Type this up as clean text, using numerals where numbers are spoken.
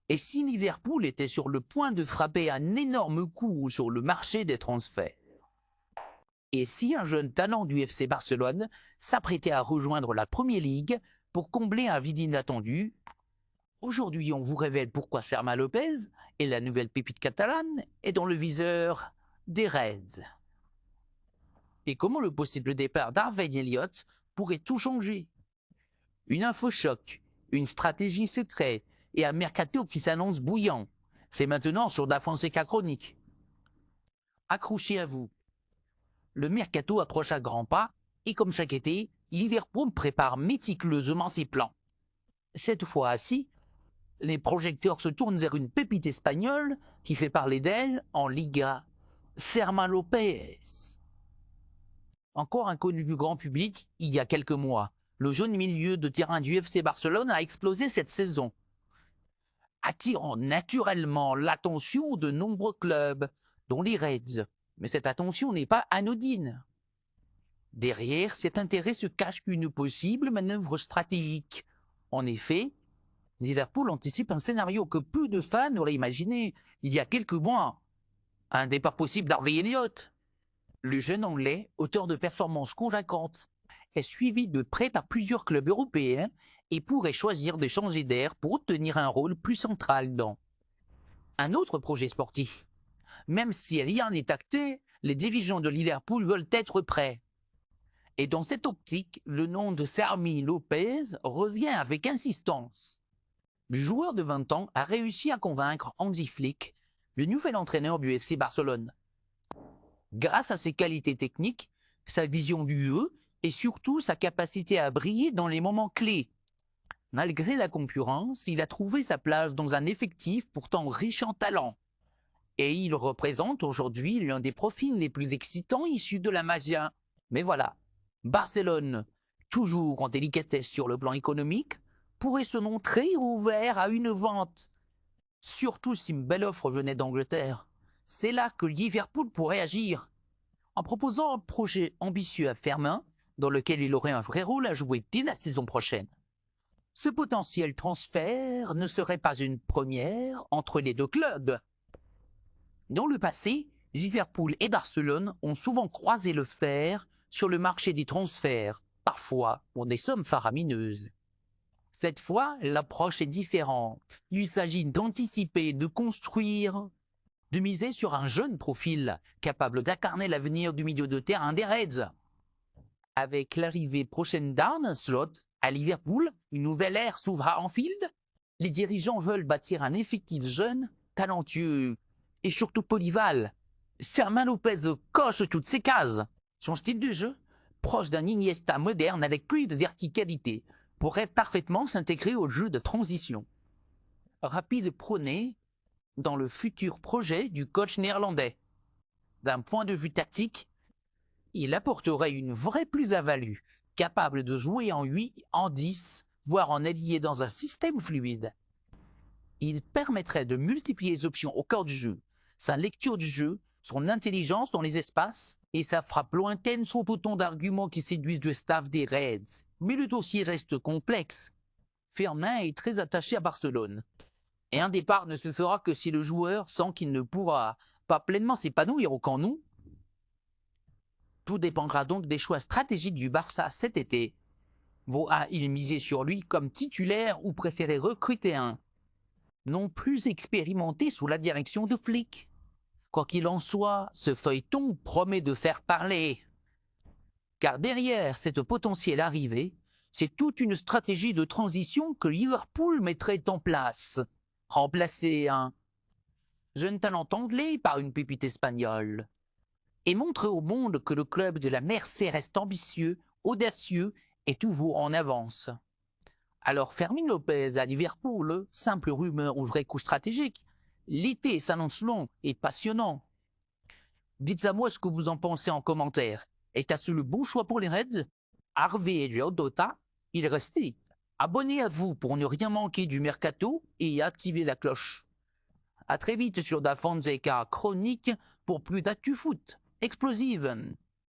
Et si Liverpool était sur le point de frapper un énorme coup sur le marché des transferts? Et si un jeune talent du FC Barcelone s'apprêtait à rejoindre la Premier League pour combler un vide inattendu? Aujourd'hui, on vous révèle pourquoi Fermin Lopez et la nouvelle pépite catalane est dans le viseur des Reds. Et comment le possible départ d'Harvey Elliott pourrait tout changer? Une info choc, une stratégie secrète et un mercato qui s'annonce bouillant. C'est maintenant sur Da Fonseca Chronique. Accrochez à vous. Le mercato approche à grands pas et comme chaque été, Liverpool prépare méticuleusement ses plans. Cette fois-ci, les projecteurs se tournent vers une pépite espagnole qui fait parler d'elle en Liga, Fermin Lopez. Encore inconnu du grand public il y a quelques mois, le jeune milieu de terrain du FC Barcelone a explosé cette saison, attirant naturellement l'attention de nombreux clubs, dont les Reds. Mais cette attention n'est pas anodine. Derrière cet intérêt se cache une possible manœuvre stratégique. En effet, Liverpool anticipe un scénario que peu de fans auraient imaginé il y a quelques mois. Un départ possible d'Harvey Elliott. Le jeune Anglais, auteur de performances convaincantes, est suivi de près par plusieurs clubs européens et pourrait choisir de changer d'air pour obtenir un rôle plus central dans un autre projet sportif. Même si rien n'est acté, les dirigeants de Liverpool veulent être prêts. Et dans cette optique, le nom de Fermin Lopez revient avec insistance. Le joueur de 20 ans a réussi à convaincre Hansi Flick, le nouvel entraîneur du FC Barcelone. Grâce à ses qualités techniques, sa vision du jeu et surtout sa capacité à briller dans les moments clés. Malgré la concurrence, il a trouvé sa place dans un effectif pourtant riche en talent. Et il représente aujourd'hui l'un des profils les plus excitants issus de la Masia. Mais voilà, Barcelone, toujours en délicatesse sur le plan économique, pourrait se montrer ouvert à une vente. Surtout si une belle offre venait d'Angleterre. C'est là que Liverpool pourrait agir, en proposant un projet ambitieux à Fermin, dans lequel il aurait un vrai rôle à jouer dès la saison prochaine. Ce potentiel transfert ne serait pas une première entre les deux clubs. Dans le passé, Liverpool et Barcelone ont souvent croisé le fer sur le marché des transferts, parfois pour des sommes faramineuses. Cette fois, l'approche est différente. Il s'agit d'anticiper, de construire, de miser sur un jeune profil capable d'incarner l'avenir du milieu de terrain des Reds. Avec l'arrivée prochaine d'Arne Slot à Liverpool, une nouvelle ère s'ouvre à Anfield. Les dirigeants veulent bâtir un effectif jeune, talentueux et surtout polyvalent. Fermin Lopez coche toutes ces cases. Son style de jeu, proche d'un Iniesta moderne avec plus de verticalité, pourrait parfaitement s'intégrer au jeu de transition. Rapide prôné dans le futur projet du coach néerlandais. D'un point de vue tactique, il apporterait une vraie plus-value, capable de jouer en 8, en 10, voire en allié dans un système fluide. Il permettrait de multiplier les options au cœur du jeu, sa lecture du jeu, son intelligence dans les espaces et sa frappe lointaine sont autant d'arguments qui séduisent le staff des Reds. Mais le dossier reste complexe. Fermin est très attaché à Barcelone. Et un départ ne se fera que si le joueur sent qu'il ne pourra pas pleinement s'épanouir au Camp Nou. Tout dépendra donc des choix stratégiques du Barça cet été. Va-t-il miser sur lui comme titulaire ou préférer recruter un non plus expérimenté sous la direction de Flick? Quoi qu'il en soit, ce feuilleton promet de faire parler. Car derrière cette potentielle arrivée, c'est toute une stratégie de transition que Liverpool mettrait en place. Remplacer un jeune talent anglais par une pépite espagnole. Et montrer au monde que le club de la Mercé reste ambitieux, audacieux et toujours en avance. Alors Fermin Lopez à Liverpool, simple rumeur ou vrai coup stratégique? L'été s'annonce long et passionnant. Dites à moi ce que vous en pensez en commentaire. Est-ce le bon choix pour les Reds? Harvey Elliott, il restait. Abonnez à vous pour ne rien manquer du mercato et activez la cloche. A très vite sur Da Fonseca Chronique pour plus d'actu foot explosive.